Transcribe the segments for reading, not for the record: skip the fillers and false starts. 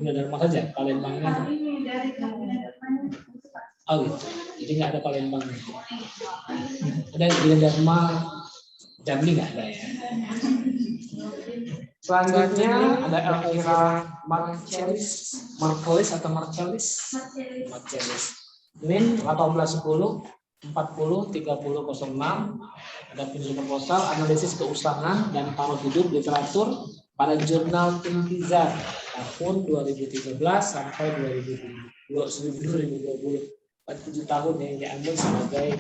Gunadarma saja, Palembangnya. Oh gitu. Jadi nggak ada Palembang. Ada Gunadarma Jambi nggak ada ya. Selanjutnya ada Elvira Marcelis atau Marcelis. NIM 1810 40 3006. Ada pinjam proposal analisis keusahaan dan paruh hidup literatur pada jurnal Intizar tahun 2013 sampai 2020. 7 tahun yang diambil sebagai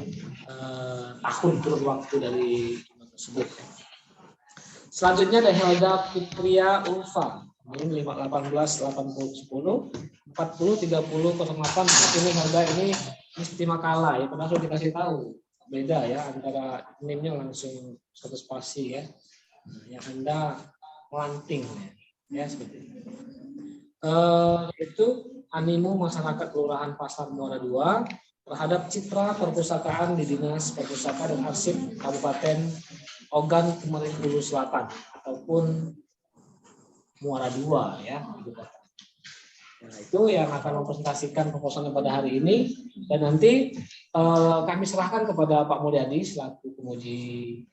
tahun turun waktu dari jurnal tersebut. Selanjutnya ada Helda Fitria Ulfa, ini 18 80 10 40 30 08. Ini Helda ini mesti makalah ya, padahal sudah dikasih tahu beda ya antara NIM-nya langsung satu spasi ya. Yang Anda melanting ya seperti itu. Itu animo masyarakat Kelurahan Pasar Muara II terhadap citra perpustakaan di Dinas Perpustakaan dan Arsip Kabupaten Ogan Komering Ulu Selatan ataupun Muara II ya ibu kota. Nah, itu yang akan mempresentasikan proposalnya pada hari ini, dan nanti kami serahkan kepada Pak Mulyadi selaku penguji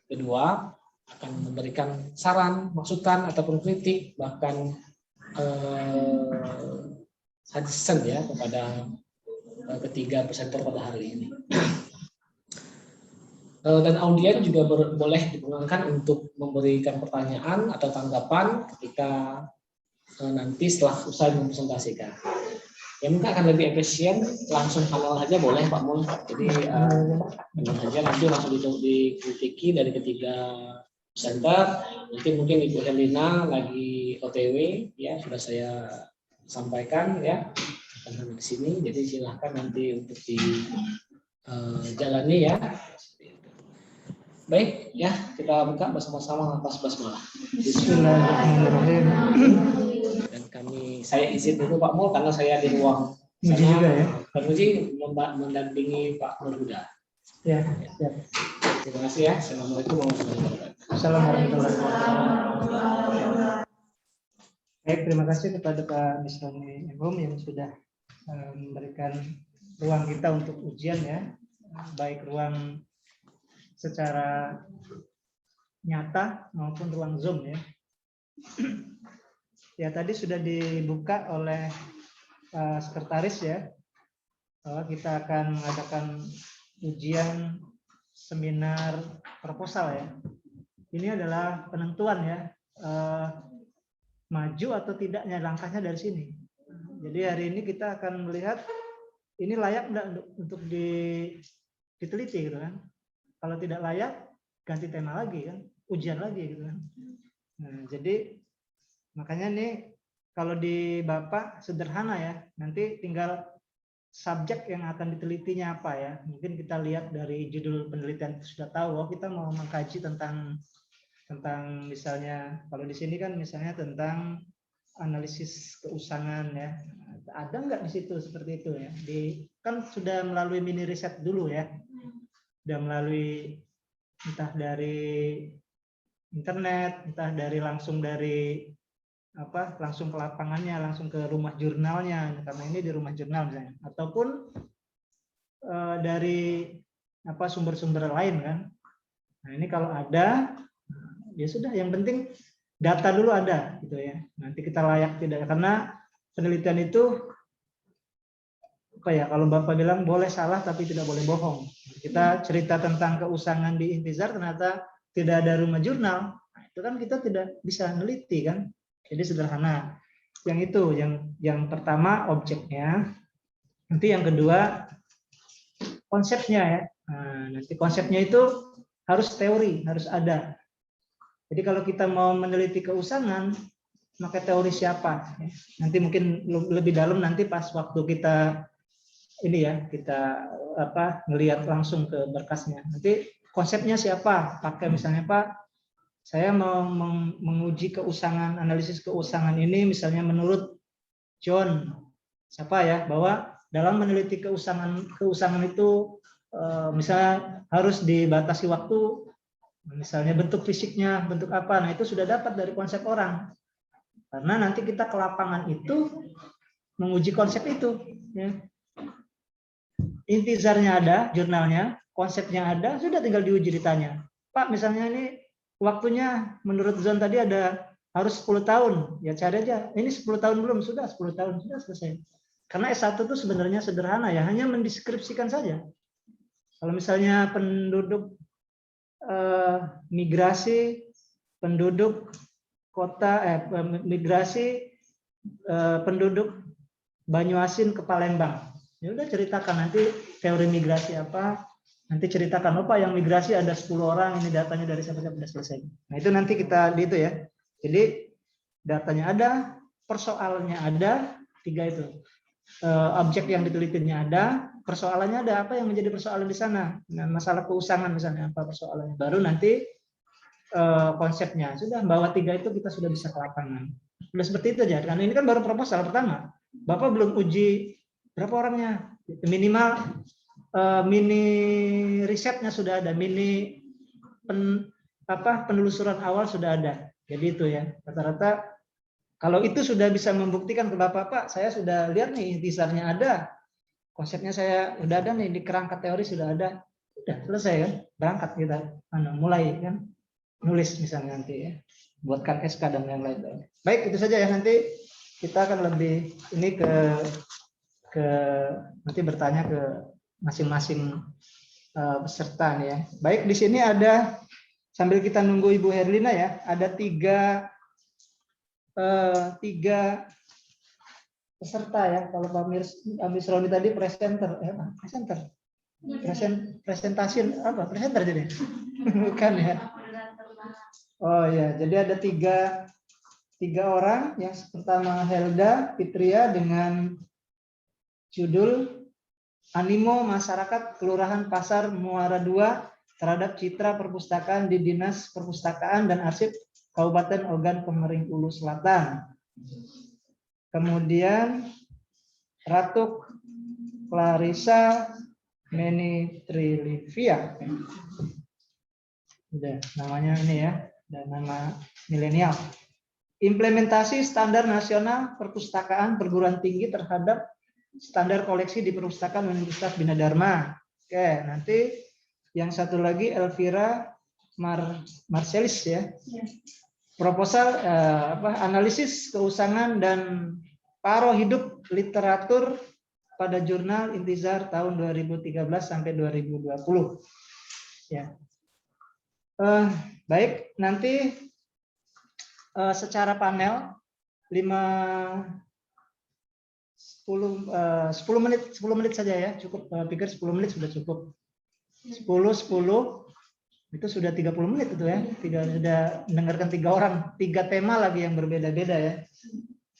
kedua akan memberikan saran, masukan ataupun kritik bahkan suggestion ya kepada ketiga presenter pada hari ini. Dan audien juga boleh dipergunakan untuk memberikan pertanyaan atau tanggapan ketika nanti setelah usai mempresentasikan. Ya mungkin akan lebih efisien langsung panel saja boleh Pak Mul. Jadi panel saja nanti langsung dikritiki dari ketiga presenter. Nanti mungkin Ibu Helena lagi OTW ya sudah saya sampaikan ya di sini. Jadi silahkan nanti untuk dijalani ya. Baik ya, kita buka bersama-sama atas basmalah. Bismillahirrahmanirrahim. Dan saya izin dulu Pak Mul karena saya di ruang sana juga ya. Pak Muji mendampingi Pak Nurhuda. Ya, ya. Terima kasih ya. Assalamualaikum warahmatullahi wabarakatuh. Assalamualaikum warahmatullahi wabarakatuh. Baik, terima kasih kepada Pak Misroni Emom yang sudah memberikan ruang kita untuk ujian ya, baik ruang secara nyata maupun ruang Zoom ya. Ya tadi sudah dibuka oleh sekretaris ya, bahwa kita akan mengadakan ujian seminar proposal ya. Ini adalah penentuan ya, maju atau tidaknya langkahnya dari sini. Jadi hari ini kita akan melihat ini layak enggak untuk diteliti gitu kan. Kalau tidak layak, ganti tema lagi kan, ujian lagi gitu kan. Nah, jadi makanya nih kalau di Bapak sederhana ya, nanti tinggal subjek yang akan ditelitinya apa ya. Mungkin kita lihat dari judul penelitian sudah tahu, oh kita mau mengkaji tentang misalnya kalau di sini kan misalnya tentang analisis keusangan ya. Ada nggak di situ seperti itu ya? Kan sudah melalui mini riset dulu ya. Sudah melalui entah dari internet, entah dari langsung ke lapangannya, langsung ke rumah jurnalnya, karena ini di rumah jurnal misalnya, ataupun dari sumber-sumber lain kan. Nah ini kalau ada, ya sudah. Yang penting data dulu ada, gitu ya. Nanti kita layak tidak, karena penelitian itu kalau Bapak bilang boleh salah tapi tidak boleh bohong. Kita cerita tentang keusangan di Intizar ternyata tidak ada rumah jurnal, nah, itu kan kita tidak bisa neliti kan. Jadi sederhana. Yang itu yang pertama objeknya. Nanti yang kedua konsepnya ya. Nah, nanti konsepnya itu harus teori, harus ada. Jadi kalau kita mau meneliti keusangan, maka teori siapa? Nanti mungkin lebih dalam nanti pas waktu kita kita ngelihat langsung ke berkasnya. Nanti konsepnya siapa? Pakai misalnya Pak, saya mau menguji keusangan, analisis keusangan ini misalnya menurut John siapa ya, bahwa dalam meneliti keusangan itu misalnya harus dibatasi waktu, misalnya bentuk fisiknya, bentuk apa. Nah itu sudah dapat dari konsep orang. Karena nanti kita ke lapangan itu menguji konsep itu. Ya. Intizarnya ada, jurnalnya, konsepnya ada, sudah tinggal diuji ditanya. Pak, misalnya ini waktunya menurut Zon tadi ada harus 10 tahun. Ya cari aja. Ini 10 tahun belum? Sudah 10 tahun, sudah selesai. Karena S1 itu sebenarnya sederhana ya, hanya mendeskripsikan saja. Kalau misalnya penduduk migrasi, penduduk kota, migrasi penduduk Banyuasin ke Palembang. Ya udah ceritakan nanti teori migrasi apa, nanti ceritakan apa yang migrasi ada 10 orang, ini datanya dari siapa-siapa, sudah selesai. Nah itu nanti kita di itu ya. Jadi datanya ada, persoalannya ada, 3 itu. Objek yang ditelitinya ada, persoalannya ada, apa yang menjadi persoalan di sana. Nah, masalah keusangan misalnya apa persoalannya. Baru nanti konsepnya. Sudah bawa 3 itu kita sudah bisa ke lapangan. Sudah seperti itu aja. Karena ini kan baru proposal pertama. Bapak belum uji berapa orangnya. Minimal mini risetnya sudah ada, mini penelusuran awal sudah ada. Jadi itu ya. Rata-rata kalau itu sudah bisa membuktikan ke Bapak, Pak, saya sudah lihat nih intisarnya ada, konsepnya saya udah ada nih, di kerangka teori sudah ada, udah selesai kan, berangkat kita, mulai kan, nulis misalnya nanti ya, buatkan SK dan yang lain-lain. Baik, itu saja ya, nanti kita akan lebih ini ke nanti bertanya ke masing-masing peserta nih ya. Baik, di sini ada sambil kita nunggu Ibu Herlina ya, ada tiga peserta ya. Kalau Pak Misroni tadi presenter, presentasi apa? Presenter jadi? Bukan ya? Oh ya, jadi ada tiga orang. Yang pertama Helda Fitria dengan judul Animo Masyarakat Kelurahan Pasar Muara II terhadap Citra Perpustakaan di Dinas Perpustakaan dan Arsip Kabupaten Ogan Komering Ulu Selatan. Kemudian Ratu Clarissa Menitrilivia. Udah, namanya ini ya, dan nama milenial. Implementasi standar nasional perpustakaan perguruan tinggi terhadap standar koleksi di perpustakaan Universitas Bina Dharma. Oke, nanti yang satu lagi Elvira Marcelis ya. Proposal analisis keusangan dan paro hidup literatur pada jurnal Intizar tahun 2013 sampai 2020. Ya. Baik, nanti secara panel 10 menit saja ya, cukup, pikir 10 menit sudah cukup. 10 itu sudah 30 menit itu ya. Sudah mendengarkan 3 orang, 3 tema lagi yang berbeda-beda ya.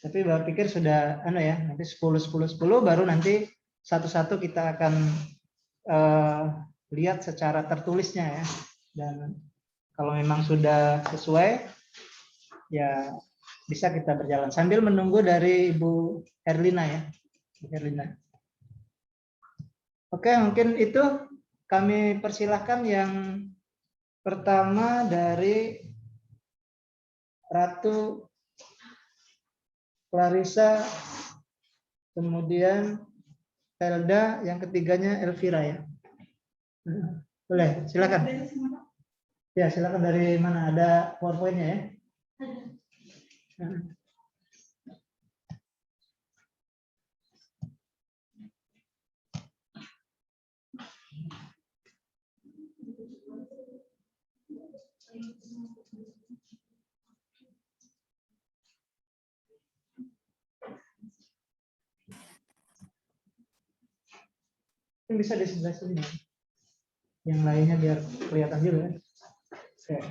Tapi Bapak pikir sudah nanti 10 baru nanti satu-satu kita akan lihat secara tertulisnya ya. Dan kalau memang sudah sesuai ya bisa kita berjalan sambil menunggu dari Ibu Herlina ya. Ibu Herlina. Oke, mungkin itu kami persilahkan yang pertama dari Ratu Clarissa, kemudian Helda, yang ketiganya Elvira ya. Boleh, silakan. Ya, silakan dari mana? Ada PowerPoint-nya ya? Bisa di sebelah sini. Yang lainnya biar kelihatan juga ya. Oke.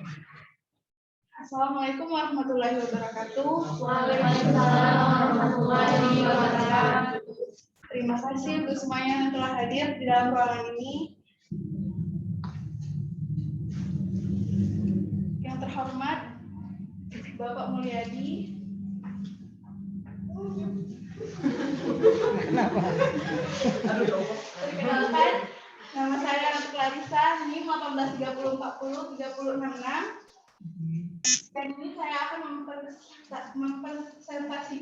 Assalamualaikum warahmatullahi wabarakatuh. Waalaikumsalam warahmatullahi wabarakatuh. Terima kasih untuk semuanya yang telah hadir di dalam ruangan ini. Yang terhormat Bapak Mulyadi. Perkenalkan, nama saya Ratu Clarissa, NIM 1830403666. Dan ini saya akan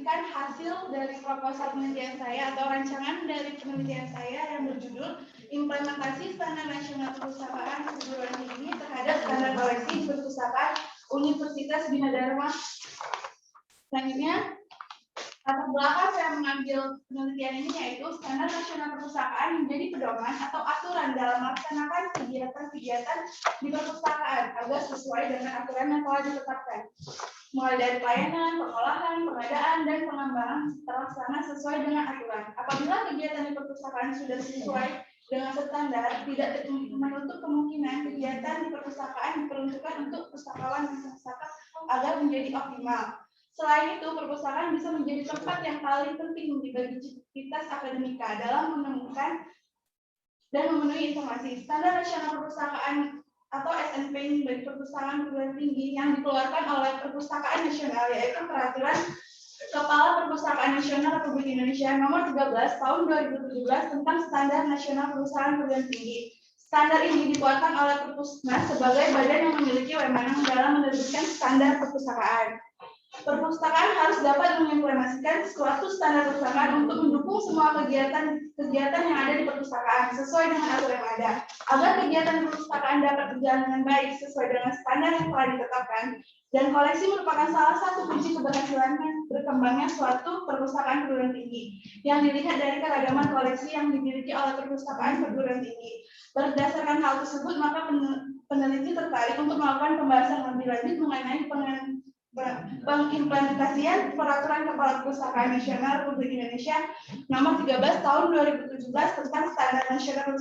menyampaikan hasil dari proposal penelitian saya atau rancangan dari penelitian saya yang berjudul Implementasi Standar Nasional Perpustakaan Perguruan Tinggi terhadap Standar Koleksi di Perpustakaan Universitas Bina Dharma. Selanjutnya, latar belakang saya mengambil penelitian ini yaitu standar nasional perpustakaan menjadi pedoman atau aturan dalam melaksanakan kegiatan-kegiatan di perpustakaan agar sesuai dengan aturan yang telah ditetapkan, mulai dari pelayanan, pengolahan, pengadaan, dan pengembangan terlaksana sesuai dengan aturan. Apabila kegiatan di perpustakaan sudah sesuai dengan standar, tidak menutup kemungkinan kegiatan di perpustakaan diperuntukkan untuk pustakawan dan pustaka agar menjadi optimal. Selain itu, perpustakaan bisa menjadi tempat yang paling penting bagi aktivitas akademika dalam menemukan dan memenuhi informasi. Standar Nasional Perpustakaan atau SNP bagi perpustakaan perguruan tinggi yang dikeluarkan oleh Perpustakaan Nasional, yaitu Peraturan Kepala Perpustakaan Nasional Republik Indonesia Nomor 13 Tahun 2017 tentang Standar Nasional Perpustakaan Perguruan Tinggi. Standar ini dikeluarkan oleh Perpusnas sebagai badan yang memiliki wewenang dalam menerbitkan standar perpustakaan. Perpustakaan harus dapat mengimplementasikan suatu standar perpustakaan untuk mendukung semua kegiatan yang ada di perpustakaan sesuai dengan aturan yang ada. Agar kegiatan perpustakaan dapat berjalan dengan baik sesuai dengan standar yang telah ditetapkan, dan koleksi merupakan salah satu kunci keberhasilan berkembangnya suatu perpustakaan perguruan tinggi yang dilihat dari keragaman koleksi yang dimiliki oleh perpustakaan perguruan tinggi. Berdasarkan hal tersebut, maka peneliti tertarik untuk melakukan pembahasan lebih lanjut mengenai pengimplementasian Peraturan Kepala Perpustakaan Nasional Republik Indonesia Nomor 13 Tahun 2017 tentang Standar Nasional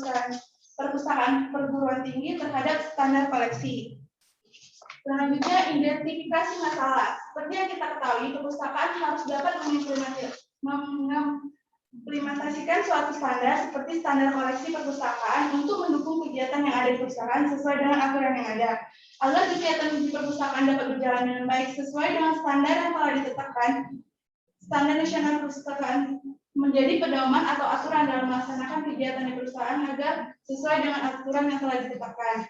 Perpustakaan Perguruan Tinggi terhadap standar koleksi. Selanjutnya, identifikasi masalah. Seperti yang kita ketahui, perpustakaan harus dapat mengimplementasikan suatu standar seperti standar koleksi perpustakaan untuk mendukung kegiatan yang ada di perpustakaan sesuai dengan aturan yang ada. Agar kegiatan di perpustakaan dapat berjalan dengan baik sesuai dengan standar yang telah ditetapkan, Standar Nasional Perpustakaan menjadi pedoman atau aturan dalam melaksanakan kegiatan di perpustakaan agar sesuai dengan aturan yang telah ditetapkan.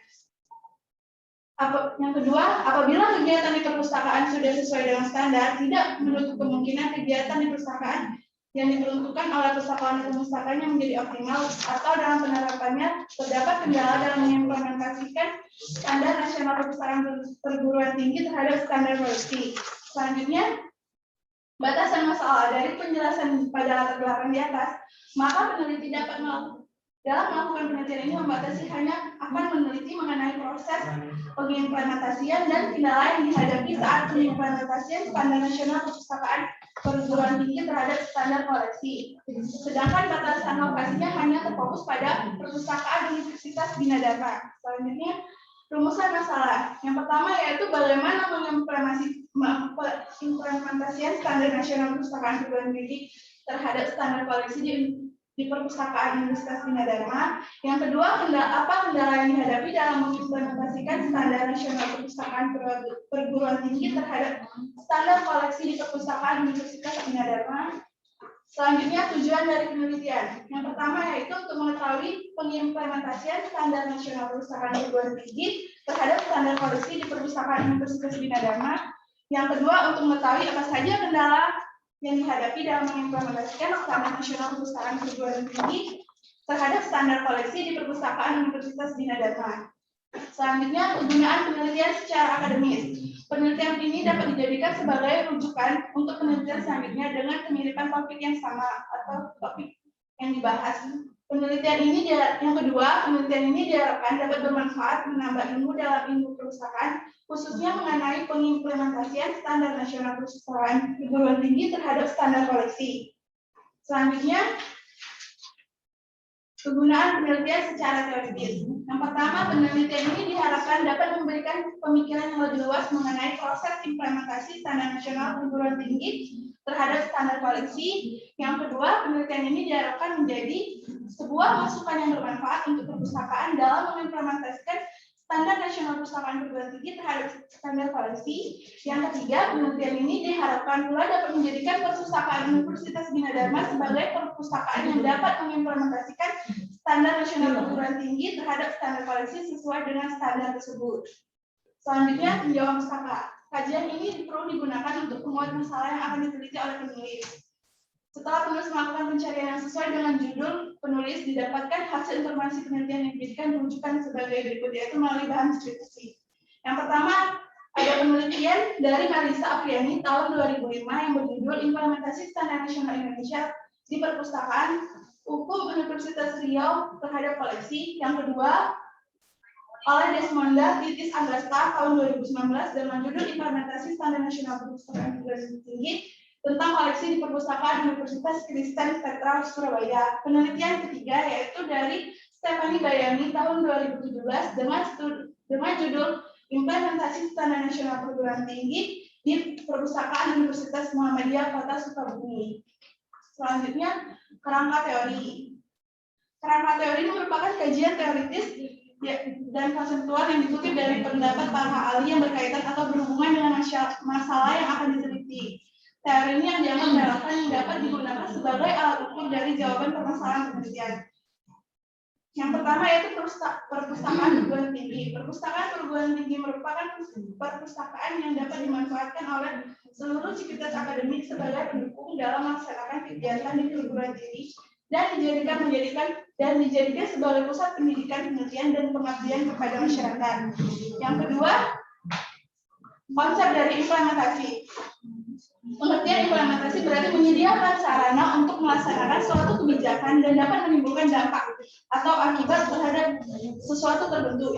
Yang kedua, apabila kegiatan di perpustakaan sudah sesuai dengan standar, tidak menutup kemungkinan kegiatan di perpustakaan yang diperuntukkan oleh pustakawan dan pustakanya menjadi optimal atau dalam penerapannya terdapat kendala dalam mengimplementasikan standar nasional perpustakaan perguruan tinggi terhadap standar koleksi. Selanjutnya, batasan masalah. Dari penjelasan pada latar belakang di atas, maka peneliti dapat dalam melakukan penelitian ini membatasi hanya akan meneliti mengenai proses pengimplementasian dan kendala yang dihadapi saat pengimplementasian standar nasional perpustakaan perguruan tinggi terhadap standar koleksi. Sedangkan batasan lokasinya hanya terfokus pada perpustakaan Universitas Bina Dharma. Selanjutnya, rumusan masalah. Yang pertama yaitu bagaimana mengimplementasikan standar nasional perpustakaan perguruan tinggi terhadap standar koleksi di perpustakaan Universitas Bina Dharma. Yang kedua, apa kendala yang dihadapi dalam mengimplementasikan standar nasional perpustakaan perguruan tinggi terhadap standar koleksi di perpustakaan Universitas Bina Dharma. Selanjutnya, tujuan dari penelitian. Yang pertama yaitu untuk mengetahui pengimplementasian standar nasional perpustakaan perguruan tinggi terhadap standar koleksi di perpustakaan Universitas Bina Dharma. Yang kedua, untuk mengetahui apa saja kendala yang dihadapi dalam mengimplementasikan standar nasional perpustakaan perguruan tinggi terhadap standar koleksi di perpustakaan Universitas Bina Dharma. Selanjutnya, penggunaan penelitian secara akademis. Penelitian ini dapat dijadikan sebagai rujukan untuk penelitian selanjutnya dengan kemiripan topik yang sama atau topik yang dibahas. Penelitian ini diharapkan dapat bermanfaat menambah ilmu dalam ilmu perpustakaan, khususnya mengenai pengimplementasian standar nasional perpustakaan perguruan tinggi terhadap standar koleksi. Selanjutnya, penggunaan penelitian secara teoritis. Yang pertama, penelitian ini diharapkan dapat memberikan pemikiran yang lebih luas mengenai proses implementasi standar nasional perguruan tinggi terhadap standar koleksi. Yang kedua, penelitian ini diharapkan menjadi sebuah masukan yang bermanfaat untuk perpustakaan dalam mengimplementasikan standar nasional perpustakaan perguruan tinggi terhadap standar koleksi. Yang ketiga, penelitian ini diharapkan pula dapat menjadikan perpustakaan Universitas Bina Dharma sebagai perpustakaan yang dapat mengimplementasikan standar nasional perguruan tinggi terhadap standar koleksi sesuai dengan standar tersebut. Selanjutnya, tinjauan pustaka. Kajian ini perlu digunakan untuk memuat masalah yang akan diteliti oleh penulis. Setelah penulis melakukan pencarian yang sesuai dengan judul, penulis didapatkan hasil informasi penelitian yang dijadikan rujukan sebagai berikut, yaitu melalui bahan deskripsi. Yang pertama, ada penelitian dari Marisa Apriani tahun 2005 yang berjudul Implementasi Standar Nasional Indonesia di Perpustakaan Hukum Universitas Riau terhadap koleksi. Yang kedua, oleh Desmonda Titis Agrasta tahun 2019 dengan judul Implementasi Standar Nasional Perpustakaan Perguruan Tinggi tentang koleksi di Perpustakaan Universitas Kristen Petra Surabaya. Penelitian ketiga yaitu dari Stephanie Bayani tahun 2017 dengan judul Implementasi Standar Nasional Perguruan Tinggi di Perpustakaan Universitas Muhammadiyah Kota Sukabumi. Selanjutnya, kerangka teori. Kerangka teori merupakan kajian teoritis dan konseptual yang dikutip dari pendapat para ahli yang berkaitan atau berhubungan dengan masalah yang akan diteliti. Teori ini yang dianggap relevan yang dapat digunakan sebagai alat ukur dari jawaban permasalahan penelitian. Yang pertama yaitu perpustakaan perguruan tinggi. Perpustakaan perguruan tinggi merupakan perpustakaan yang dapat dimanfaatkan oleh seluruh civitas akademik sebagai pendukung dalam melaksanakan kegiatan di perguruan tinggi dan dijadikan sebagai pusat pendidikan, penelitian, dan pengabdian kepada masyarakat. Yang kedua, konsep dari implementasi. Pengertian implementasi berarti menyediakan sarana untuk melaksanakan suatu kebijakan dan dapat menimbulkan dampak atau akibat terhadap sesuatu tertentu.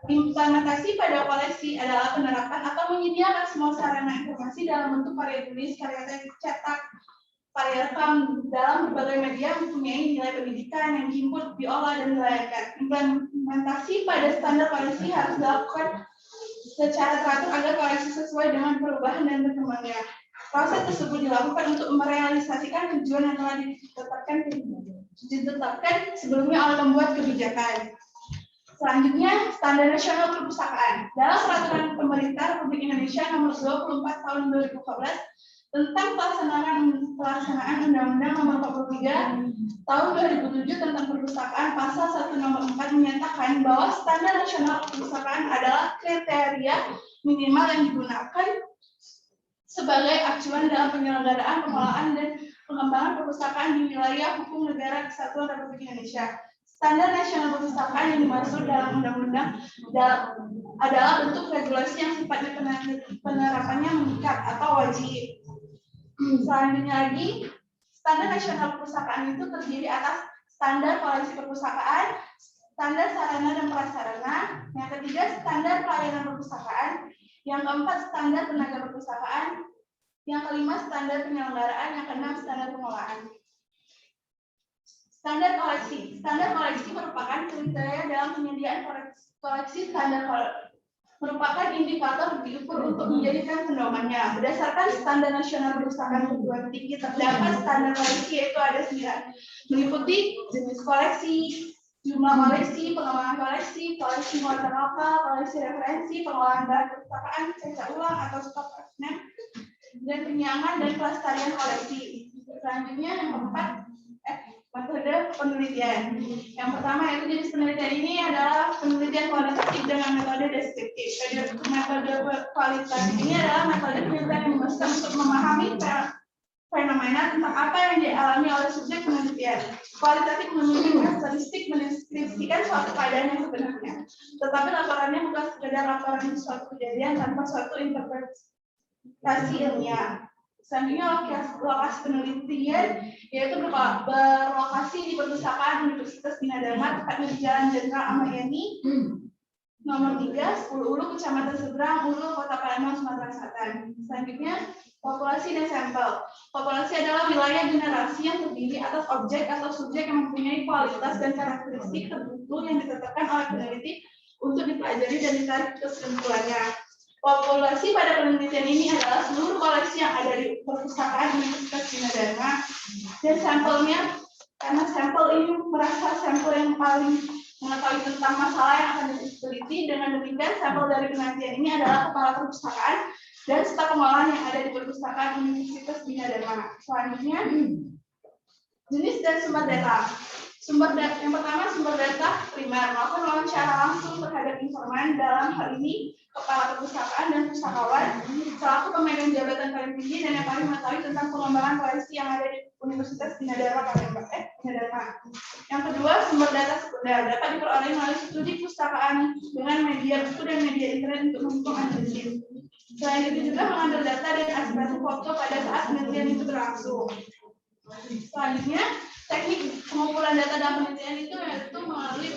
Implementasi pada koleksi adalah penerapan atau menyediakan semua sarana informasi dalam bentuk karya tulis, karya teks, cetak, karya rekam dalam berbagai media mempunyai nilai pendidikan yang diinput, diolah, dan dilayangkan. Implementasi pada standar koleksi harus dilakukan secara teratur agar koleksi sesuai dengan perubahan dan berkembangnya. Proses tersebut dilakukan untuk merealisasikan tujuan yang telah ditetapkan sebelumnya oleh pembuat kebijakan. Selanjutnya, Standar Nasional Perpustakaan. Dalam Peraturan Pemerintah Republik Indonesia Nomor 24 Tahun 2014 tentang pelaksanaan Undang-Undang Nomor 43 Tahun 2007 tentang Perpustakaan, Pasal 1 Nomor 4 menyatakan bahwa Standar Nasional Perpustakaan adalah kriteria minimal yang digunakan sebagai acuan dalam penyelenggaraan, pengelolaan, dan pengembangan perpustakaan di wilayah hukum negara Kesatuan Republik Indonesia. Standar Nasional Perpustakaan yang dimaksud dalam undang-undang adalah bentuk regulasi yang sifatnya penerapannya mengikat atau wajib. Selanjutnya lagi, Standar Nasional Perpustakaan itu terdiri atas standar koleksi perpustakaan, standar sarana dan prasarana, yang ketiga standar pelayanan perpustakaan, yang keempat standar tenaga perpustakaan, yang kelima standar penyelenggaraan, yang keenam standar pengelolaan. Standar koleksi. Standar koleksi merupakan kriteria dalam penyediaan koleksi standar merupakan indikator diukur untuk menjadikan pedomannya. Berdasarkan Standar Nasional Perpustakaan Perguruan Tinggi terdapat standar koleksi yaitu ada 9, meliputi jenis koleksi, jumlah koleksi, pengembangan koleksi, koleksi muatan lokal, koleksi referensi, pengelolaan bahan perpustakaan, cetak ulang atau stok asnet, dan penyiapan dan pelestarian koleksi. Selanjutnya yang keempat, metode penelitian. Yang pertama yaitu jenis penelitian ini adalah penelitian kualitatif dengan metode deskriptif. Metode kualitatif ini adalah metode penelitian yang dimaksudkan untuk memahami fenomena tentang apa yang dialami oleh subjek penelitian. Kualitatif memiliki karakteristik mendeskripsikan suatu keadaan yang sebenarnya. Tetapi laporannya bukan sekedar laporan suatu kejadian tanpa suatu interpretasi ilmiah. Selanjutnya lokasi penelitian yaitu berlokasi di Perpustakaan Universitas Bina Dharma, tepatnya di Jalan Jenderal Ahmad Yani, nomor 3, 10 Ulu, Kecamatan Seberang, Ulu, Kota Palembang, Sumatera Selatan. Selanjutnya, populasi dan sampel. Populasi adalah wilayah generasi yang terdiri atas objek atau subjek yang mempunyai kualitas dan karakteristik tertentu yang ditetapkan oleh peneliti untuk dipelajari dan ditarik kesimpulannya. Populasi pada penelitian ini adalah seluruh koleksi yang ada di Perpustakaan Universitas Bina Dharma, dan sampelnya, karena sampel ini merasa sampel yang paling mengetahui tentang masalah yang akan diteliti. Dengan demikian, sampel dari penelitian ini adalah kepala perpustakaan dan staf pengolahan yang ada di Perpustakaan Universitas Bina Dharma. Selanjutnya, jenis dan sumber data. Yang pertama, sumber data primer, melakukan wawancara langsung terhadap informan, dalam hal ini kepala perpustakaan dan pustakawan selaku pemegang jabatan paling tinggi dan yang paling mengetahui tentang pengembangan koleksi yang ada di Universitas Bina Dharma Palembang. Yang kedua, sumber data sekunder dapat diperoleh melalui studi pustakaan dengan media buku dan media internet untuk mendukung analisis. Selain itu juga mengambil data dan aspirasi foto pada saat penelitian itu berlangsung. Selanjutnya, teknik pengumpulan data dalam penelitian itu yaitu melalui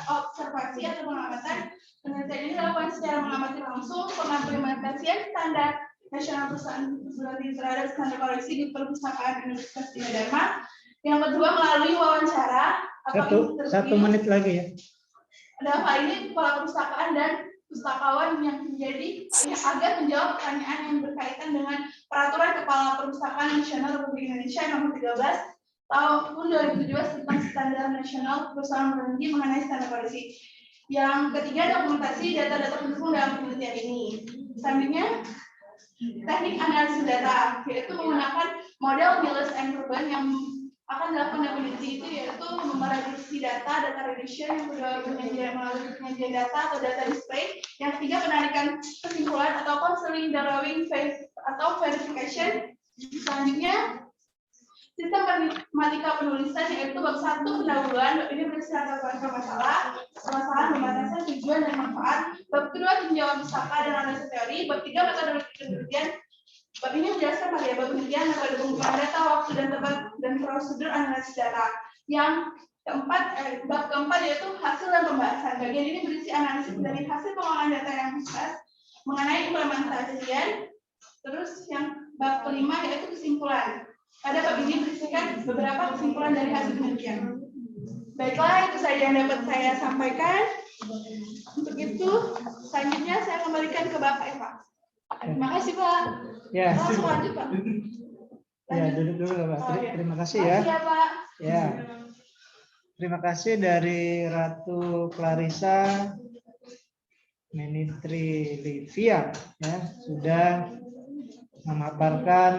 observasi atau pengamatan. Penelitian ini dilakukan secara mengamati langsung pengimplementasian standar nasional perusahaan terhadap standar koleksi di perpustakaan Universitas Bina Dharma. Yang kedua, melalui wawancara atau interview. 1 menit lagi ya. Dalam hal ini kepala perpustakaan dan pustakawan yang menjadi agar menjawab pertanyaan yang berkaitan dengan Peraturan Kepala Perpustakaan Nasional Republik Indonesia Nomor 13 Tahun 2017 tentang Standar Nasional Perusahaan Berhenti mengenai standar koleksi. Yang ketiga, dokumentasi data-data pendukung dalam penelitian ini. Selanjutnya, teknik analisis data, yaitu menggunakan model Mills and Rubin yang akan dilakukan dalam peneliti itu yaitu mereduksi data reduction, yang kedua melalui penyajian data atau data display, yang ketiga penarikan kesimpulan atau counseling drawing atau verification. Selanjutnya, sistem matematika penulisan yaitu bab 1 pendahuluan, bab ini berisi rangkaian masalah, permasalahan, pembatasan, tujuan dan manfaat. Bab kedua tinjauan pustaka dan analisis teori, bab 3 metodologi penelitian. Bab ini menjelaskan variabel penelitian, metode pengumpulan data, waktu dan tempat dan prosedur analisis data. Yang keempat, bab keempat yaitu hasil dan pembahasan. Bagian ini berisi analisis dari hasil pengolahan data yang sukses mengenai implementasian. Terus yang bab kelima yaitu kesimpulan. Pada bab ini berisikan beberapa kesimpulan dari hasil penelitian. Baiklah, itu saja yang dapat saya sampaikan. Untuk itu, selanjutnya saya kembalikan ke Bapak Eva. Terima kasih, Pak. Ya. Langsung lanjut, Pak. Ya, duduk dulu Pak. Oh, ya. Terima kasih ya. Makasih ya, Pak. Ya. Terima kasih dari Ratu Clarissa Menitri Livia ya, sudah memaparkan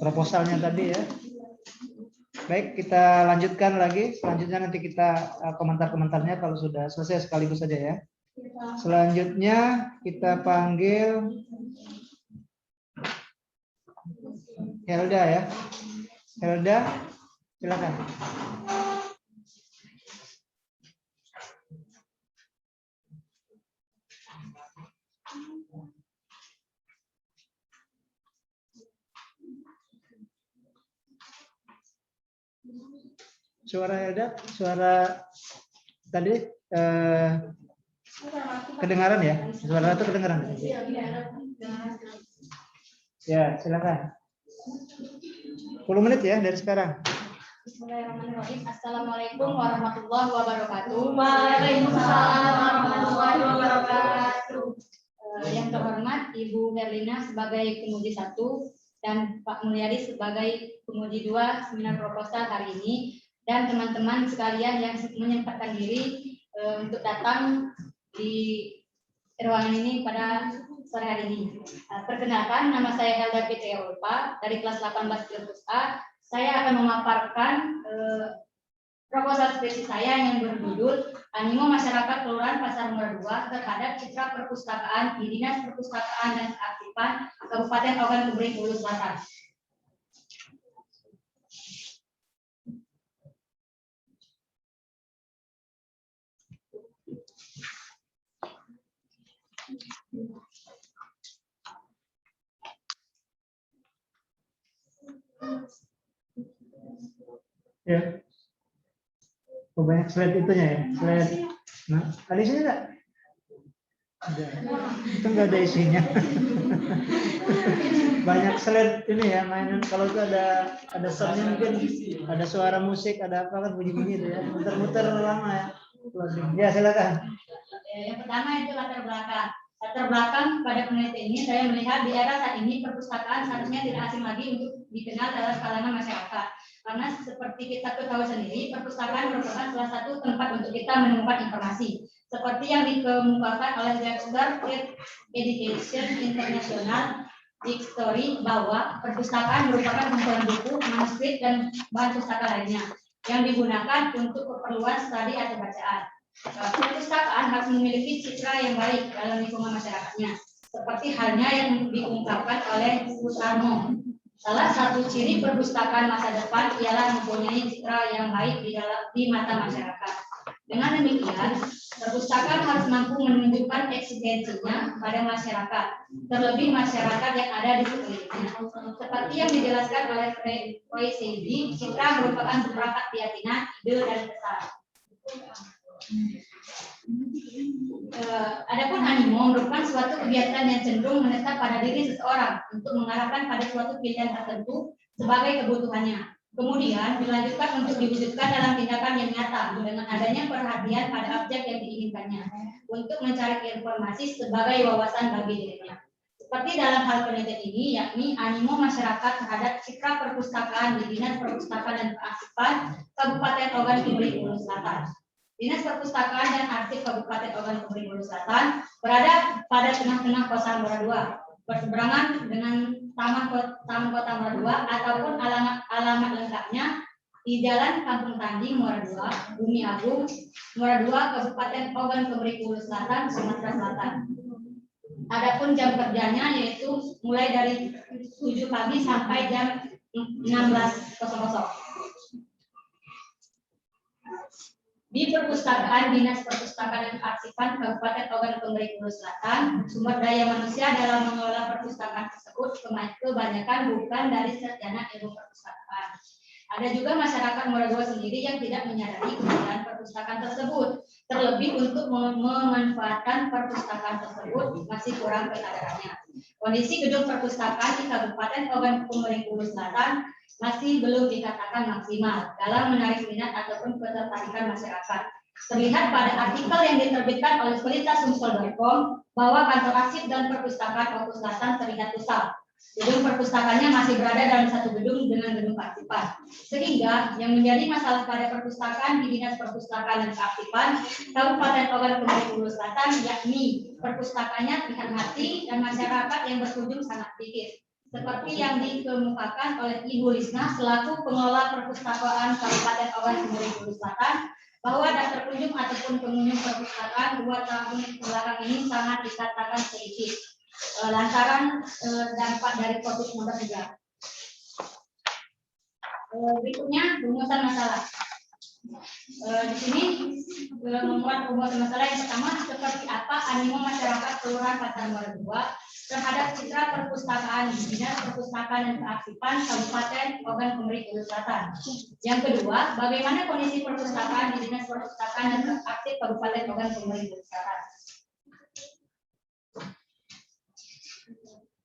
proposalnya tadi ya. Baik, kita lanjutkan lagi. Selanjutnya nanti kita komentar-komentarnya kalau sudah selesai sekaligus saja ya. Selanjutnya kita panggil Helda ya. Helda, silakan. Suara Helda, suara tadi kedengaran ya? Suara itu kedengaran? Ya, silakan. 10 menit ya dari sekarang. Bismillahirrahmanirrahim. Assalamualaikum warahmatullahi wabarakatuh. Waalaikumsalam warahmatullahi wabarakatuh. Yang terhormat Ibu Herlina sebagai penguji 1 dan Pak Mulyadi sebagai penguji 2 seminar proposal hari ini, dan teman-teman sekalian yang menyempatkan diri untuk datang di ruangan ini pada sore hari ini. Perkenalkan, nama saya Helda Fitria Ulfa dari kelas 18 Filpus A. Saya akan memaparkan proposal skripsi saya yang berjudul Animo Masyarakat Kelurahan Pasar Murah 2 terhadap citra perpustakaan di Dinas Perpustakaan dan Kearsipan Kabupaten Ogan Kubring Hulu Selatan. Ya. Oh, banyak slide itunya ya. Slide. Nah, ada isinya enggak? Ada. Itu enggak ada isinya. Banyak slide ini ya, mainan kalau itu ada soundnya mungkin ada suara musik, ada apa kan bunyi-bunyi itu ya. Muter-muter lama ya. Ya, silakan. Yang pertama itu latar belakang. Latar belakang pada penelitian ini saya melihat di era saat ini perpustakaan seharusnya tidak asing lagi untuk dikenal dalam kalangan masyarakat. Karena seperti kita ketahui sendiri, perpustakaan merupakan salah satu tempat untuk kita menemukan informasi. Seperti yang dikemukakan oleh Webster Education International Dictionary bahwa perpustakaan merupakan kumpulan buku, manuskrip, dan bahan pustaka lainnya yang digunakan untuk keperluan studi atau bacaan. Perpustakaan harus memiliki citra yang baik dalam lingkungan masyarakatnya, seperti halnya yang diungkapkan oleh Sutarno. Salah satu ciri perpustakaan masa depan ialah mempunyai citra yang baik di mata masyarakat. Dengan demikian, perpustakaan harus mampu menunjukkan eksistensinya pada masyarakat, terlebih masyarakat yang ada di sekelilingnya. Seperti yang dijelaskan oleh OECD, citra merupakan seperangkat keyakinan, ide, dan pesan. Adapun animo merupakan suatu kegiatan yang cenderung menetap pada diri seseorang untuk mengarahkan pada suatu pilihan tertentu sebagai kebutuhannya. Kemudian dilanjutkan untuk diwujudkan dalam tindakan yang nyata dengan adanya perhatian pada objek yang diinginkannya untuk mencari informasi sebagai wawasan bagi dirinya. Seperti dalam hal penelitian ini, yakni animo masyarakat terhadap citra perpustakaan di Dinas Perpustakaan dan Kearsipan Kabupaten Ogan Komering Ulu Selatan. Dinas Perpustakaan dan Arsip Kabupaten Ogan Komering Ulu Selatan berada pada tengah-tengah Kota Muara II, berseberangan dengan Taman Kota Muara II ataupun alamat lengkapnya di Jalan Kampung Tanding Muara II, Bumi Agung, Muara II, Kabupaten Ogan Komering Ulu Selatan, Sumatera Selatan. Adapun jam kerjanya yaitu mulai dari 7 pagi sampai jam 16.00. Di Perpustakaan Dinas Perpustakaan dan Kearsipan Kabupaten Ogan Komering Ulu Selatan, sumber daya manusia dalam mengelola perpustakaan tersebut kebanyakan bukan dari sarjana ilmu perpustakaan. Ada juga masyarakat Muara II sendiri yang tidak menyadari keberadaan perpustakaan tersebut. Terlebih untuk memanfaatkan perpustakaan tersebut masih kurang kesadarannya. Kondisi gedung perpustakaan di Kabupaten Ogan Komering Ulu Selatan masih belum dikatakan maksimal dalam menarik minat ataupun ketertarikan masyarakat. Terlihat pada artikel yang diterbitkan oleh Sumsel.com bahwa kantor arsip dan perpustakaan Ogan Selatan terlihat usang. Gedung perpustakaannya masih berada dalam satu gedung dengan gedung kearsipan. Sehingga yang menjadi masalah pada perpustakaan di Dinas Perpustakaan dan Kearsipan Kabupaten Ogan Komering Ulu Selatan yakni perpustakaannya terlihat mati dan masyarakat yang berkunjung sangat sedikit. Seperti yang dikemukakan oleh Ibu Lisna selaku pengelola perpustakaan Kabupaten Ogan Komering Ulu Selatan bahwa daftar kunjung ataupun pengunjung perpustakaan 2 tahun belakang ini sangat dikatakan sedikit lantaran dampak dari COVID-19. Berikutnya rumusan masalah. Di sini membuat rumusan masalah yang pertama seperti apa animo masyarakat Kelurahan Pasar Muara II terhadap citra perpustakaan di Dinas Perpustakaan dan Kearsipan Kabupaten Ogan Komering Ulu Selatan. Yang kedua, bagaimana kondisi perpustakaan di Dinas Perpustakaan dan Kearsipan Kabupaten Ogan Komering Ulu Selatan.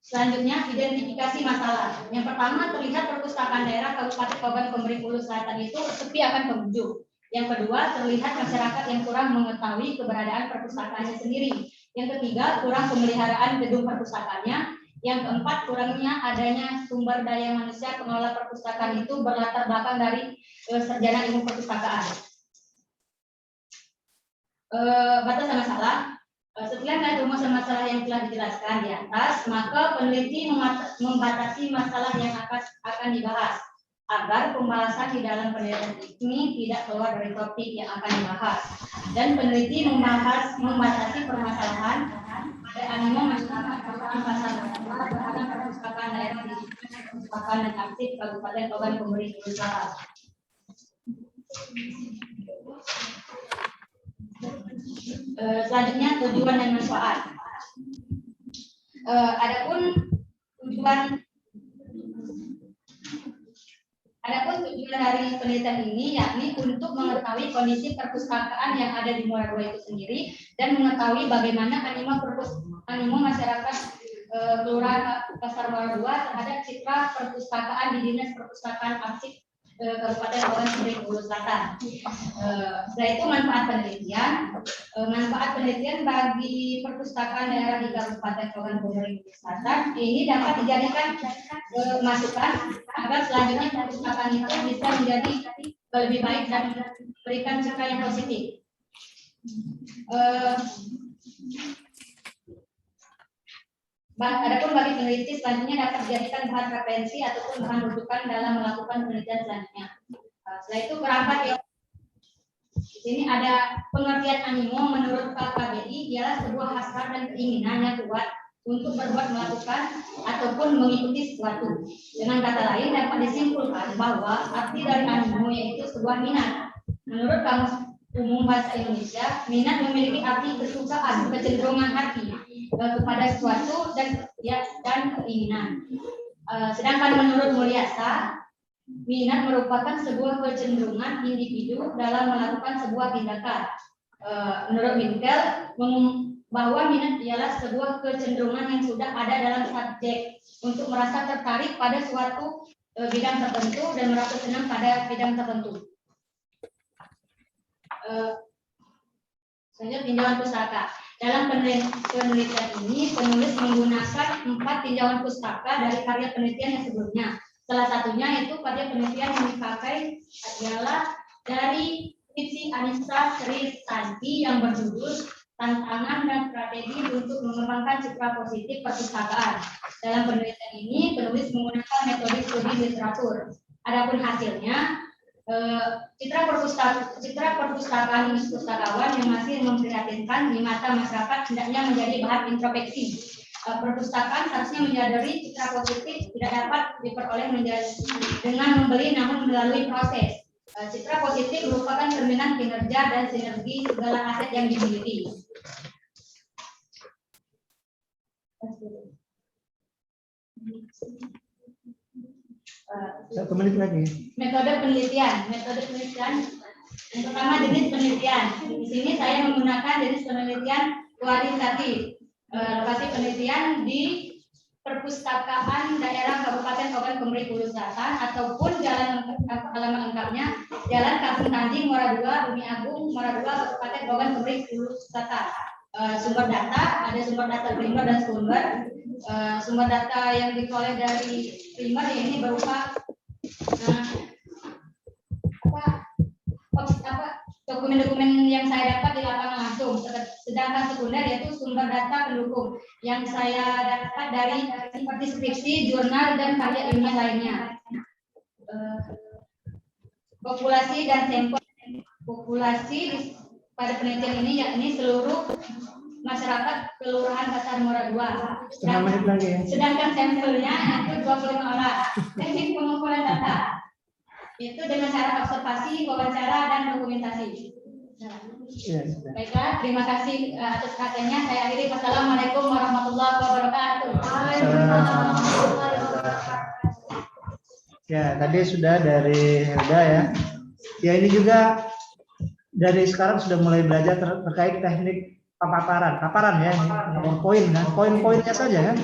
Selanjutnya, identifikasi masalah. Yang pertama, terlihat perpustakaan daerah Kabupaten Ogan Komering Ulu Selatan itu sepi akan pengunjung. Yang kedua, terlihat masyarakat yang kurang mengetahui keberadaan perpustakaannya sendiri. Yang ketiga, kurang pemeliharaan gedung perpustakaannya. Yang keempat, kurangnya adanya sumber daya manusia pengelola perpustakaan itu berlatar belakang dari sarjana ilmu perpustakaan. Batasan masalah. Setelah dari rumusan masalah yang telah dijelaskan di atas, maka peneliti membatasi masalah yang akan dibahas agar pembahasan di dalam penelitian ini tidak keluar dari topik yang akan dibahas. Dan peneliti membatasi permasalahan pada animo masyarakat pasar terhadap perpustakaan daerah di Perpustakaan dan Arsip Kabupaten Ogan Komering Ulu Selatan. Selanjutnya tujuan dan manfaat. Adapun tujuan dari penelitian ini yakni untuk mengetahui kondisi perpustakaan yang ada di Muara II itu sendiri dan mengetahui bagaimana animo masyarakat Kelurahan Pasar Muara II terhadap citra perpustakaan di Dinas Perpustakaan Arsip Kabupaten Ogan Komering Ulu Selatan. Setelah itu manfaat penelitian bagi perpustakaan daerah di Kabupaten Ogan Komering Ulu Selatan ini dapat dijadikan masukan agar selanjutnya perpustakaan itu bisa menjadi lebih baik dan memberikan citra yang positif. Adapun bagi peneliti selanjutnya dapat dijadikan bahan referensi ataupun bahan rujukan dalam melakukan penelitian selanjutnya. Setelah itu kerangka Ini ada pengertian animo menurut KBBI ialah sebuah hasrat dan keinginan yang kuat untuk berbuat, melakukan ataupun mengikuti sesuatu. Dengan kata lain dapat disimpulkan bahwa arti dari animo yaitu sebuah minat. Menurut Kamus Umum Bahasa Indonesia, minat memiliki arti kesukaan, kecenderungan hati kepada sesuatu dan keinginan. Sedangkan menurut Mulyasa, minat merupakan sebuah kecenderungan individu dalam melakukan sebuah tindakan. Menurut Winkel, bahwa minat ialah sebuah kecenderungan yang sudah ada dalam subjek untuk merasa tertarik pada suatu bidang tertentu dan merasa senang pada bidang tertentu. Selanjutnya tinjauan pustaka. Dalam penelitian ini, penulis menggunakan 4 tinjauan pustaka dari karya penelitian yang sebelumnya. Salah satunya itu karya penelitian yang dipakai adalah dari Siti Anissa Sri Santi yang berjudul Tantangan dan Strategi untuk Mengembangkan Citra Positif Perpustakaan. Dalam penelitian ini, penulis menggunakan metode studi literatur. Adapun hasilnya, citra perpustakaan pustakawan yang masih memprihatinkan di mata masyarakat hendaknya menjadi bahan introspeksi. Perpustakaan seharusnya menyadari citra positif tidak dapat diperoleh dengan membeli namun melalui proses. Citra positif merupakan cerminan kinerja dan sinergi segala aset yang dimiliki. 1 menit lagi. Metode penelitian. Yang pertama jenis penelitian. Di sini saya menggunakan jenis penelitian kualitatif. Lokasi penelitian di Perpustakaan Daerah Kabupaten Ogan Komering Ulu Selatan ataupun alamat lengkapnya Jalan Kampung Tanjing, Muara II, Bumi Agung, Muara II, Kabupaten Ogan Komering Ulu Selatan. Sumber data, ada sumber data primer dan sekunder. Sumber data yang diperoleh dari primer ini berupa dokumen-dokumen yang saya dapat di lapangan langsung. Sedangkan sekunder yaitu sumber data pendukung yang saya dapat dari seperti skripsi, jurnal, dan karya ilmiah lainnya. Populasi dan sampel. Populasi pada penelitian ini yakni seluruh masyarakat Kelurahan Pasar Muara II. Setengah menit lagi ya. Sedangkan sampelnya itu 25 orang. Teknik pengumpulan data itu dengan cara observasi, wawancara, dan dokumentasi. Ya, Baiklah, terima kasih atas perhatiannya. Saya akhiri. Wassalamualaikum warahmatullahi wabarakatuh. Ya, tadi sudah dari Helda ya. Ya, ini juga dari sekarang sudah mulai belajar terkait teknik paparan ya, poin kan, poin-poinnya saja kan,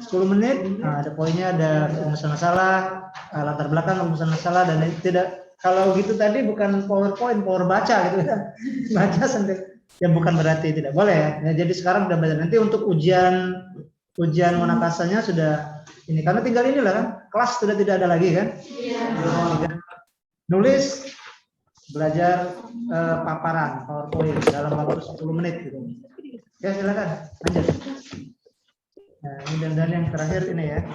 10 menit, ada poinnya, ada rumusan masalah, latar belakang rumusan masalah, dan tidak, kalau gitu tadi bukan PowerPoint, power baca gitu ya, baca sampai, ya bukan berarti tidak boleh ya. Jadi sekarang udah belajar, nanti untuk ujian munakasanya sudah ini, karena tinggal inilah kan, kelas sudah tidak ada lagi kan, nulis, belajar paparan PowerPoint dalam waktu 10 menit gitu. Ya silakan lanjut. Nah ini dan yang terakhir ini ya,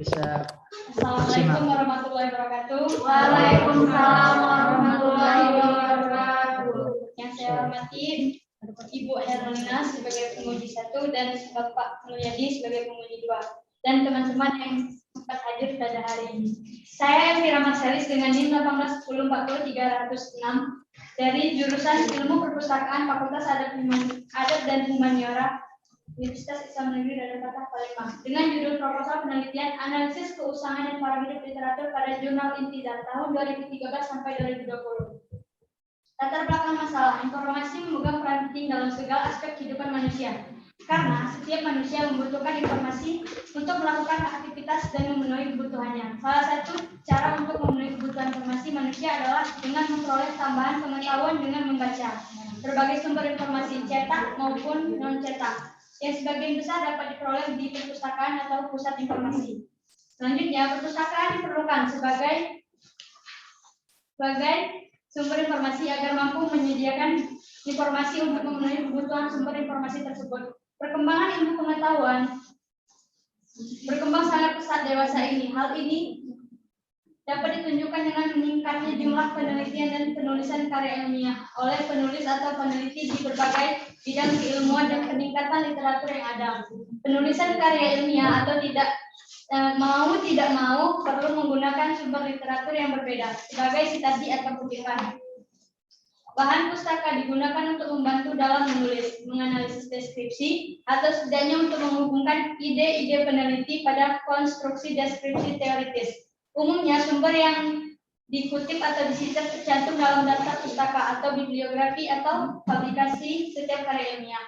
bisa. Assalamualaikum warahmatullahi wabarakatuh. Waalaikumsalam warahmatullahi wabarakatuh. Yang saya hormati Ibu Herlina sebagai penguji 1 dan Bapak Mulyadi sebagai penguji 2 dan teman-teman yang sempat hadir pada hari ini. Saya Elvira Marselis dengan NIM 181040306 dari jurusan Ilmu Perpustakaan Fakultas Adat dan Humaniora Universitas Islam Negeri Raden-Patah Palembang dengan judul proposal penelitian analisis keusahaan dan para hidup literatur pada jurnal Intizar tahun 2013 sampai 2020. Latar belakang masalah, informasi memegang peran penting dalam segala aspek kehidupan manusia. Karena setiap manusia membutuhkan informasi untuk melakukan aktivitas dan memenuhi kebutuhannya. Salah satu cara untuk memenuhi kebutuhan informasi manusia adalah dengan memperoleh tambahan pengetahuan dengan membaca berbagai sumber informasi cetak maupun non-cetak yang sebagian besar dapat diperoleh di perpustakaan atau pusat informasi. Selanjutnya, perpustakaan diperlukan sebagai sumber informasi agar mampu menyediakan informasi untuk memenuhi kebutuhan sumber informasi tersebut. Perkembangan ilmu pengetahuan berkembang sangat pesat dewasa ini. Hal ini dapat ditunjukkan dengan meningkatnya jumlah penelitian dan penulisan karya ilmiah oleh penulis atau peneliti di berbagai bidang keilmuan dan peningkatan literatur yang ada. Penulisan karya ilmiah atau tidak mau perlu menggunakan sumber literatur yang berbeda sebagai citasi atau kutipan. Bahan pustaka digunakan untuk membantu dalam menulis, menganalisis deskripsi, atau setidaknya untuk menghubungkan ide-ide peneliti pada konstruksi deskripsi teoritis. Umumnya sumber yang dikutip atau disisir tercantum dalam daftar pustaka atau bibliografi atau publikasi setiap karya ilmiah.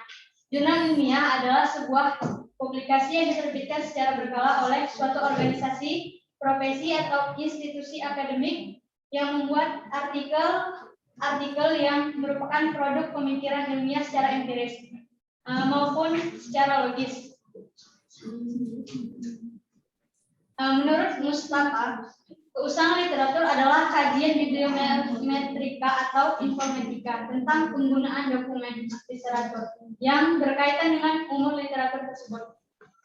Jurnal ilmiah adalah sebuah publikasi yang diterbitkan secara berkala oleh suatu organisasi, profesi, atau institusi akademik yang membuat artikel yang merupakan produk pemikiran ilmiah secara empiris maupun secara logis. Menurut Mustafa, keusahaan literatur adalah kajian bibliometrika atau informatika tentang penggunaan dokumen literatur yang berkaitan dengan umur literatur tersebut.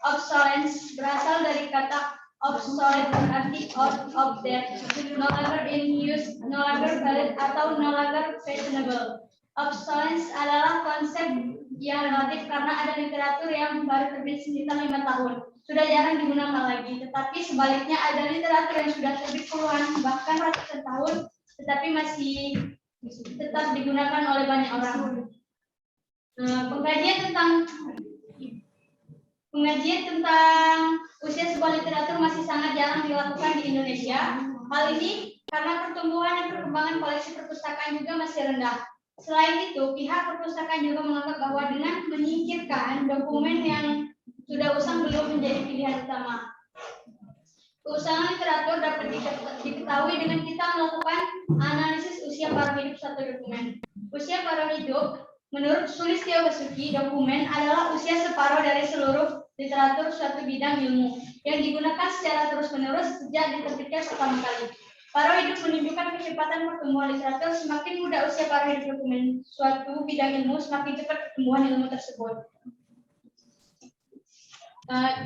Obsolescence berasal dari kata obsolete, berarti out of date, no longer in use, no longer valid, atau no longer fashionable. Obsolescence adalah konsep yang relatif karena ada literatur yang baru terbit sekitar 5 tahun, sudah jarang digunakan lagi. Tetapi sebaliknya ada literatur yang sudah terbit puluhan bahkan ratusan tahun, tetapi masih tetap digunakan oleh banyak orang. Pengajian tentang usia sebuah literatur masih sangat jarang dilakukan di Indonesia. Hal ini karena pertumbuhan dan perkembangan koleksi perpustakaan juga masih rendah. Selain itu, pihak perpustakaan juga menganggap bahwa dengan menyingkirkan dokumen yang sudah usang belum menjadi pilihan utama. Keusangan literatur dapat diketahui dengan kita melakukan analisis usia paruh hidup suatu dokumen. Usia paruh hidup menurut Sulistyo Basuki, dokumen adalah usia separuh dari seluruh literatur suatu bidang ilmu yang digunakan secara terus-menerus sejak diterbitkan pertama kali. Paruh hidup menunjukkan kecepatan pertumbuhan literatur. Semakin muda usia paruh hidup dokumen suatu bidang ilmu, semakin cepat pertumbuhan ilmu tersebut.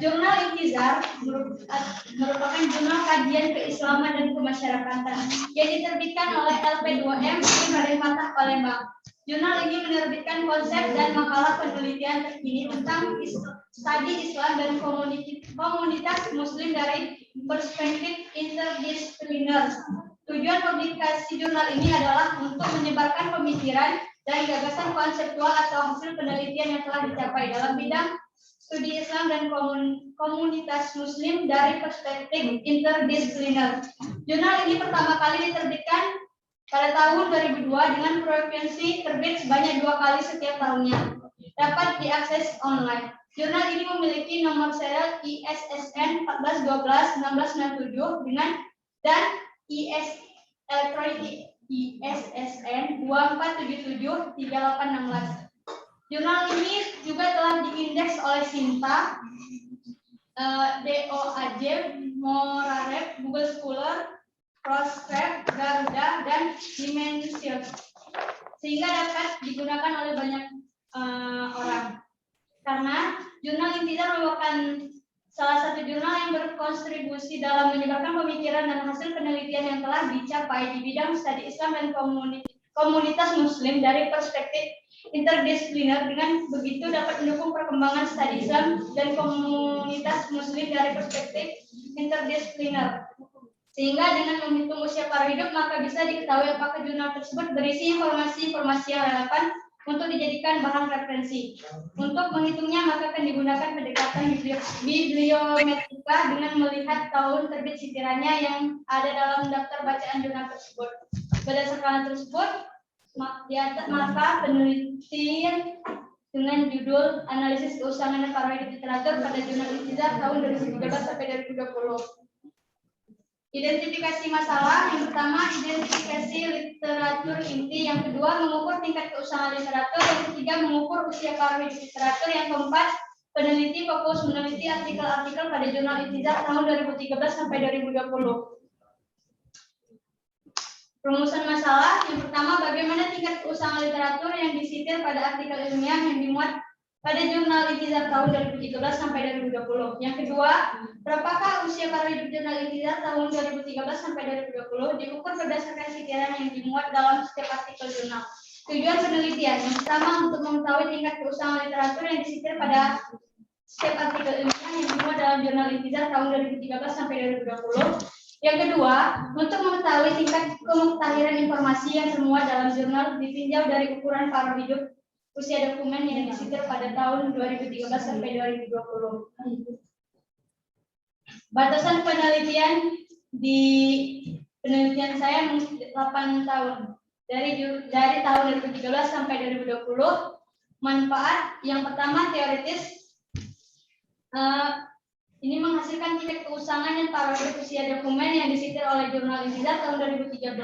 Jurnal Intizar merupakan jurnal kajian keislaman dan kemasyarakatan yang diterbitkan oleh LP2M di Raden Fatah, Palembang. Jurnal ini menerbitkan konsep dan makalah penelitian terkini tentang studi Islam dan komunitas Muslim dari perspektif interdisipliner. Tujuan publikasi jurnal ini adalah untuk menyebarkan pemikiran dan gagasan konseptual atau hasil penelitian yang telah dicapai dalam bidang studi Islam dan komunitas Muslim dari perspektif interdisipliner. Jurnal ini pertama kali diterbitkan pada tahun 2002 dengan frekuensi terbit sebanyak 2 kali setiap tahunnya. Dapat diakses online. Jurnal ini memiliki nomor serial ISSN 1412-1697 dengan dan elektronik ISSN 2477-3816. Jurnal ini juga telah diindeks oleh Sinta, DOAJ, Moraret, Google Scholar, Crossref, Garuda, dan Dimension, sehingga dapat digunakan oleh banyak orang. Karena jurnal Intizar merupakan salah satu jurnal yang berkontribusi dalam menyebarkan pemikiran dan hasil penelitian yang telah dicapai di bidang studi Islam dan komunitas Muslim dari perspektif interdisipliner. Dengan begitu dapat mendukung perkembangan studi Islam dan komunitas Muslim dari perspektif interdisipliner. Sehingga dengan menghitung usia paruh hidup, maka bisa diketahui apakah jurnal tersebut berisi informasi-informasi yang relevan untuk dijadikan bahan referensi. Untuk menghitungnya, maka akan digunakan pendekatan bibliometrika dengan melihat tahun terbit sitirannya yang ada dalam daftar bacaan jurnal tersebut. Berdasarkan hal tersebut, maka penelitian dengan judul Analisis Keusangan dan Paruh Hidup Literatur pada Jurnal Intizar tahun 2013 sampai 2020. Identifikasi masalah. Yang pertama, identifikasi literatur inti. Yang kedua, mengukur tingkat keusangan literatur. Yang ketiga, mengukur usia paruh hidup literatur. Yang keempat, peneliti fokus meneliti artikel-artikel pada Jurnal Intizar tahun 2013 sampai 2020. Rumusan masalah. Yang pertama, bagaimana tingkat keusangan literatur yang disitir pada artikel ilmiah yang dimuat pada jurnal Intizar tahun 2013 sampai 2020. Yang kedua, berapakah usia para hidup jurnal Intizar tahun 2013 sampai 2020 diukur berdasarkan sitiran yang dimuat dalam setiap artikel jurnal. Tujuan penelitian yang pertama untuk mengetahui tingkat keusangan literatur yang disitir pada setiap artikel ilmiah yang dimuat dalam jurnal Intizar tahun 2013 sampai 2020. Yang kedua, untuk mengetahui tingkat kemuktahiran informasi yang termuat dalam jurnal ditinjau dari ukuran paruh hidup usia dokumen yang disitir pada tahun 2013 sampai 2020. Batasan penelitian di penelitian saya 8 tahun. Dari tahun 2013 sampai 2020. Manfaat yang pertama teoritis, ini menghasilkan tingkat keusangan dan paruh hidup usia dokumen yang disitir oleh jurnal Intizar tahun 2013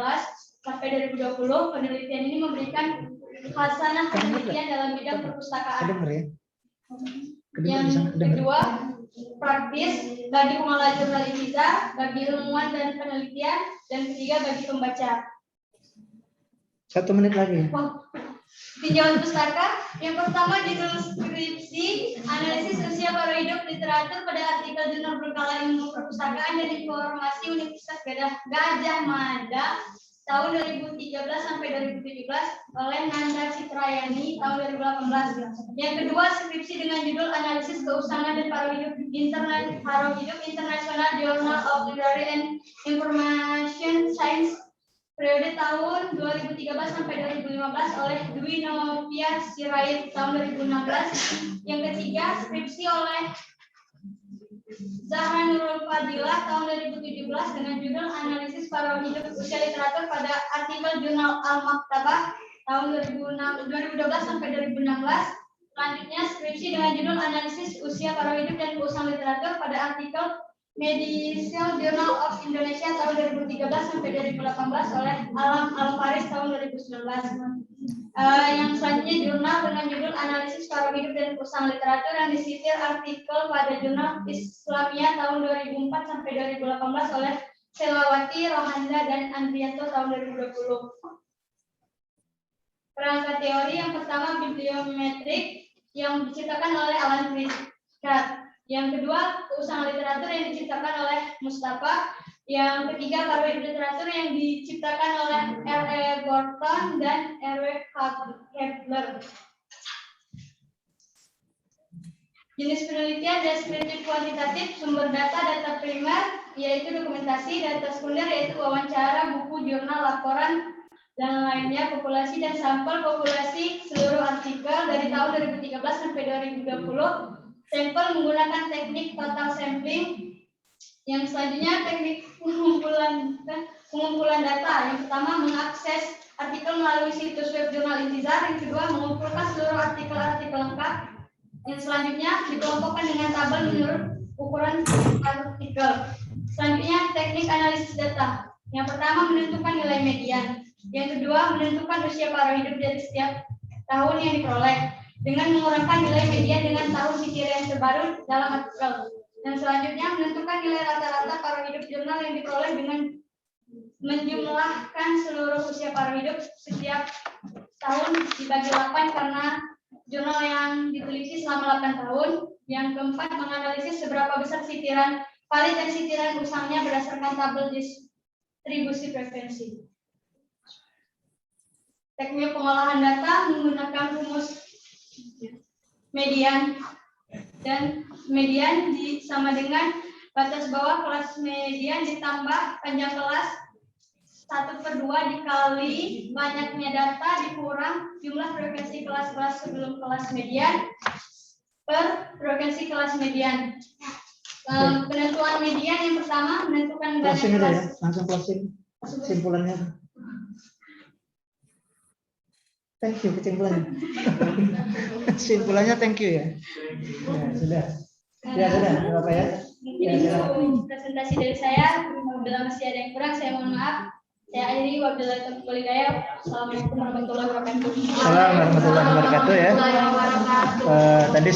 sampai 2020. Penelitian ini memberikan khasanah penelitian dalam bidang perpustakaan. Yang kedua, praktis bagi pengelola jurnal Intizar, bagi ilmuwan dan penelitian, dan ketiga bagi pembaca. 1 menit lagi. Tinjauan pustaka. Yang pertama judul skripsi, analisis usia paruh hidup literatur pada artikel jurnal berkala ilmu perpustakaan dan informasi Universitas Gajah Mada tahun 2013 sampai 2017 oleh Nanda Citrayani tahun 2018. Yang kedua, skripsi dengan judul analisis keusangan dan paruh hidup internasional Journal of Library and Information Science periode tahun 2013 sampai 2015 oleh Dwi Novia Sirait tahun 2016. Yang ketiga, skripsi oleh Zahra Nurul Fadilah tahun 2017 dengan judul analisis paruh hidup usia literatur pada artikel jurnal Al-Maktabah tahun 2012 sampai 2016. Selanjutnya, skripsi dengan judul analisis usia paruh hidup dan keusangan literatur pada artikel Medical Journal of Indonesia tahun 2013 sampai 2018 oleh Alam Al-Faris tahun 2019. Yang selanjutnya jurnal dengan judul analisis paruh hidup dan keusangan literatur yang disitir artikel pada jurnal Islamia tahun 2004 sampai 2018 oleh Selawati, Rohanda, dan Andrianto tahun 2020. Perangkat teori yang pertama bibliometrik yang diciptakan oleh Alan Pritchard. Yang kedua, keusangan literatur yang diciptakan oleh Mustafa. Yang ketiga, paruh hidup literatur yang diciptakan oleh R.E. Gorton dan R.W. Kepler. Jenis penelitian deskriptif kuantitatif, sumber data primer, yaitu dokumentasi, data sekunder, yaitu wawancara, buku, jurnal, laporan, dan lainnya, populasi dan sampel populasi seluruh artikel dari tahun 2013 sampai 2020. Sampel menggunakan teknik total sampling. Yang selanjutnya teknik pengumpulan data. Yang pertama mengakses artikel melalui situs web jurnal Intizar. Yang kedua mengumpulkan seluruh artikel-artikel lengkap. Yang selanjutnya dikelompokkan dengan tabel menurut ukuran artikel. Selanjutnya teknik analisis data. Yang pertama menentukan nilai median. Yang kedua menentukan usia paruh hidup dari setiap tahun yang diperoleh dengan mengurangkan nilai median dengan tahun sitiran terbaru dalam artikel. Dan selanjutnya menentukan nilai rata-rata paruh hidup jurnal yang diperoleh dengan menjumlahkan seluruh usia paruh hidup setiap tahun dibagi 8 karena jurnal yang diteliti selama 8 tahun. Yang keempat, menganalisis seberapa besar sitiran valid dan sitiran usangnya berdasarkan tabel distribusi frekuensi. Teknik pengolahan data menggunakan rumus median, dan median sama dengan batas bawah kelas median ditambah panjang kelas 1/2 dikali banyaknya data dikurang jumlah frekuensi kelas-kelas sebelum kelas median per frekuensi kelas median. Penentuan median yang pertama menentukan banyak kelas. Ya, langsung closing kesimpulannya. Thank you kesimpulannya. Kesimpulannya thank you ya. Ya sudah. Ya sudah, Bapak ya. Mungkin itu presentasi dari saya. Bila masih ada yang kurang, saya mohon maaf. Saya akhiri wabillahi taufiq wal hidayah. Assalamualaikum warahmatullahi wabarakatuh. Assalamualaikum warahmatullahi wabarakatuh ya. Tadi